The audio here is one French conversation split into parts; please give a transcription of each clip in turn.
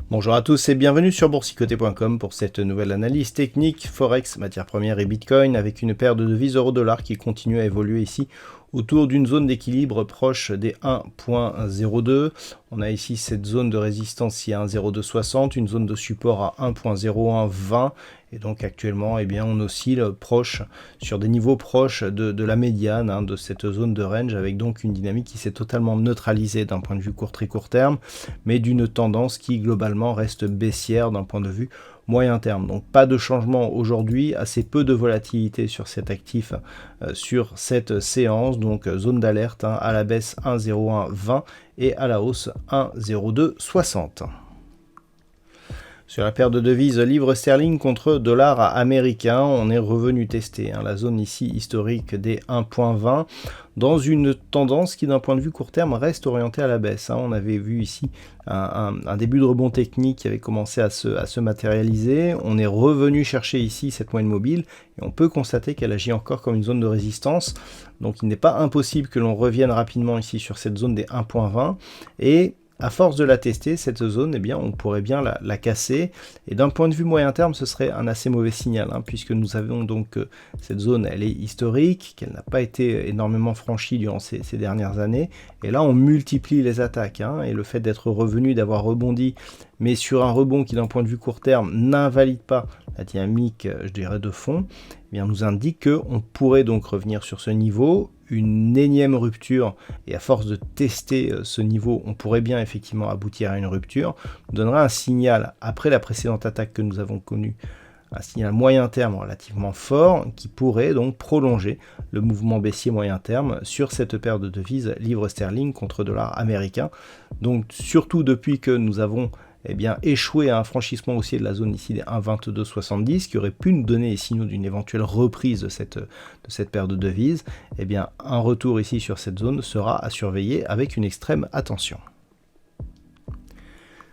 Bonjour à tous et bienvenue sur boursicoté.com pour cette nouvelle analyse technique Forex, matières premières et Bitcoin avec une paire de devises euro-dollar qui continue à évoluer ici autour d'une zone d'équilibre proche des 1.02. On a ici cette zone de résistance ici à 1.0260, une zone de support à 1.0120 et donc actuellement on oscille proche sur des niveaux proches de la médiane de cette zone de range avec donc une dynamique qui s'est totalement neutralisée d'un point de vue très court terme mais d'une tendance qui globalement reste baissière d'un point de vue moyen terme. Donc pas de changement aujourd'hui, assez peu de volatilité sur cet actif sur cette séance, donc zone d'alerte à la baisse 1.0120 et à la hausse 1.0260. Sur la paire de devises livre sterling contre dollar américain, on est revenu tester la zone ici historique des 1.20 dans une tendance qui d'un point de vue court terme reste orientée à la baisse. On avait vu ici un début de rebond technique qui avait commencé à se matérialiser. On est revenu chercher ici cette moyenne mobile et on peut constater qu'elle agit encore comme une zone de résistance. Donc il n'est pas impossible que l'on revienne rapidement ici sur cette zone des 1.20 et à force de la tester, cette zone, on pourrait bien la casser. Et d'un point de vue moyen terme, ce serait un assez mauvais signal, puisque nous avons donc cette zone, elle est historique, qu'elle n'a pas été énormément franchie durant ces dernières années. Et là, on multiplie les attaques. Et le fait d'être revenu, d'avoir rebondi, mais sur un rebond qui, d'un point de vue court terme, n'invalide pas la dynamique, je dirais, de fond, nous indique qu'on pourrait donc revenir sur ce niveau. Une énième rupture, et à force de tester ce niveau, on pourrait bien effectivement aboutir à une rupture, donnera un signal, après la précédente attaque que nous avons connue, un signal moyen terme relativement fort, qui pourrait donc prolonger le mouvement baissier moyen terme sur cette paire de devises livre sterling contre dollar américain. Donc surtout depuis que nous avons échoué à un franchissement haussier de la zone ici des 1,2270 qui aurait pu nous donner les signaux d'une éventuelle reprise de cette paire de devises, un retour ici sur cette zone sera à surveiller avec une extrême attention.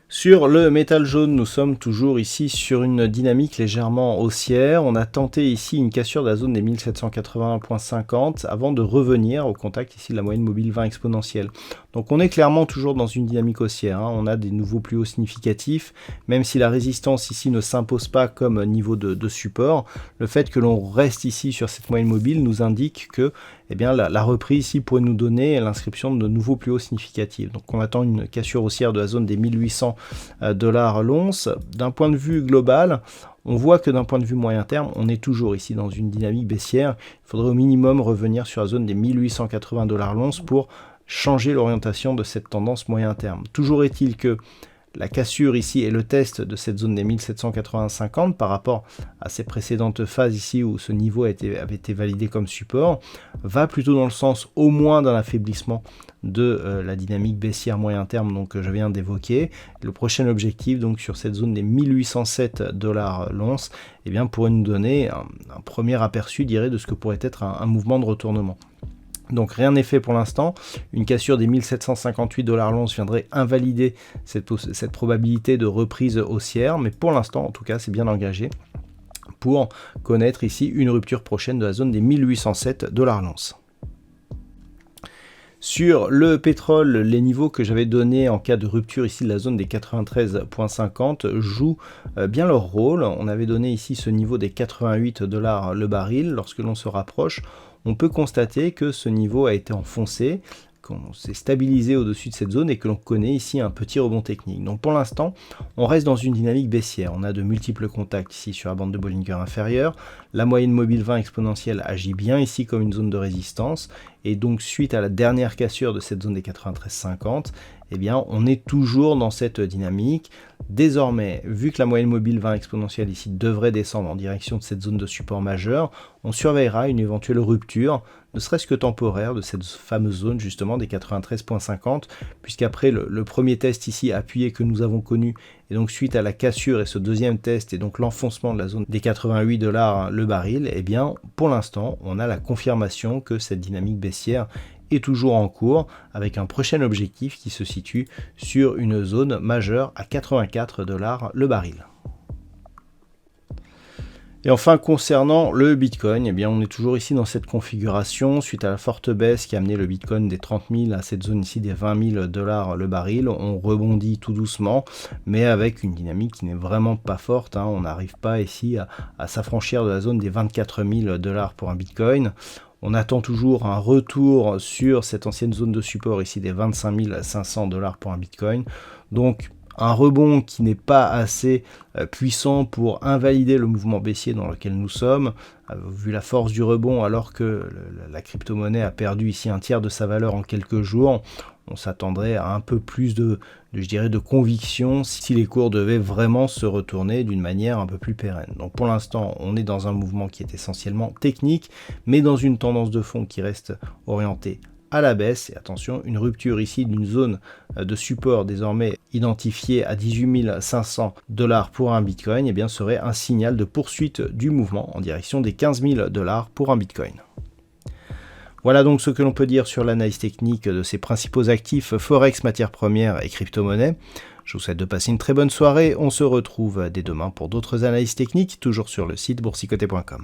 Sur le métal jaune, nous sommes toujours ici sur une dynamique légèrement haussière. On a tenté ici une cassure de la zone des 1781.50 avant de revenir au contact ici de la moyenne mobile 20 exponentielle. Donc on est clairement toujours dans une dynamique haussière. On a des nouveaux plus hauts significatifs, même si la résistance ici ne s'impose pas comme niveau de support. Le fait que l'on reste ici sur cette moyenne mobile nous indique que la reprise ici pourrait nous donner l'inscription de nouveaux plus hauts significatifs. Donc on attend une cassure haussière de la zone des 1800 $ l'once. D'un point de vue global, on voit que d'un point de vue moyen terme, on est toujours ici dans une dynamique baissière. Il faudrait au minimum revenir sur la zone des 1880 $ l'once pour changer l'orientation de cette tendance moyen terme. Toujours est-il que la cassure ici est le test de cette zone des 1780,50 par rapport à ces précédentes phases ici où ce niveau avait été validé comme support, va plutôt dans le sens au moins d'un affaiblissement de la dynamique baissière moyen terme que je viens d'évoquer. Le prochain objectif donc sur cette zone des 1807 $ l'once pourrait nous donner un premier aperçu de ce que pourrait être un mouvement de retournement. Donc rien n'est fait pour l'instant, une cassure des 1758 $ l'once viendrait invalider cette probabilité de reprise haussière, mais pour l'instant en tout cas c'est bien engagé pour connaître ici une rupture prochaine de la zone des 1807 $ l'once. Sur le pétrole, les niveaux que j'avais donnés en cas de rupture ici de la zone des 93,50 jouent bien leur rôle. On avait donné ici ce niveau des 88 $ le baril. Lorsque l'on se rapproche, on peut constater que ce niveau a été enfoncé, qu'on s'est stabilisé au-dessus de cette zone et que l'on connaît ici un petit rebond technique. Donc pour l'instant, on reste dans une dynamique baissière. On a de multiples contacts ici sur la bande de Bollinger inférieure. La moyenne mobile 20 exponentielle agit bien ici comme une zone de résistance. Et donc suite à la dernière cassure de cette zone des 93,50, eh bien on est toujours dans cette dynamique. Désormais, vu que la moyenne mobile 20 exponentielle ici devrait descendre en direction de cette zone de support majeure, on surveillera une éventuelle rupture, ne serait-ce que temporaire, de cette fameuse zone justement des 93,50, puisqu'après le premier test ici appuyé que nous avons connu, et donc suite à la cassure et ce deuxième test, et donc l'enfoncement de la zone des 88 $ le baril, eh bien pour l'instant on a la confirmation que cette dynamique baissière est toujours en cours, avec un prochain objectif qui se situe sur une zone majeure à 84 $ le baril. Et enfin, concernant le Bitcoin, eh bien, on est toujours ici dans cette configuration, suite à la forte baisse qui a amené le Bitcoin des 30 000 à cette zone ici des 20 000 $ le baril. On rebondit tout doucement, mais avec une dynamique qui n'est vraiment pas forte, hein. On n'arrive pas ici à s'affranchir de la zone des 24 000 $ pour un Bitcoin. On attend toujours un retour sur cette ancienne zone de support ici des 25 500 $ pour un Bitcoin. Donc un rebond qui n'est pas assez puissant pour invalider le mouvement baissier dans lequel nous sommes, vu la force du rebond, alors que la crypto-monnaie a perdu ici un tiers de sa valeur en quelques jours. On s'attendrait à un peu plus de conviction si les cours devaient vraiment se retourner d'une manière un peu plus pérenne. Donc pour l'instant, on est dans un mouvement qui est essentiellement technique, mais dans une tendance de fond qui reste orientée à la baisse. Et attention, une rupture ici d'une zone de support désormais identifiée à 18 500 $ pour un Bitcoin, eh bien serait un signal de poursuite du mouvement en direction des 15 000 $ pour un Bitcoin. Voilà donc ce que l'on peut dire sur l'analyse technique de ces principaux actifs Forex, matières premières et crypto-monnaies. Je vous souhaite de passer une très bonne soirée. On se retrouve dès demain pour d'autres analyses techniques, toujours sur le site boursicoté.com.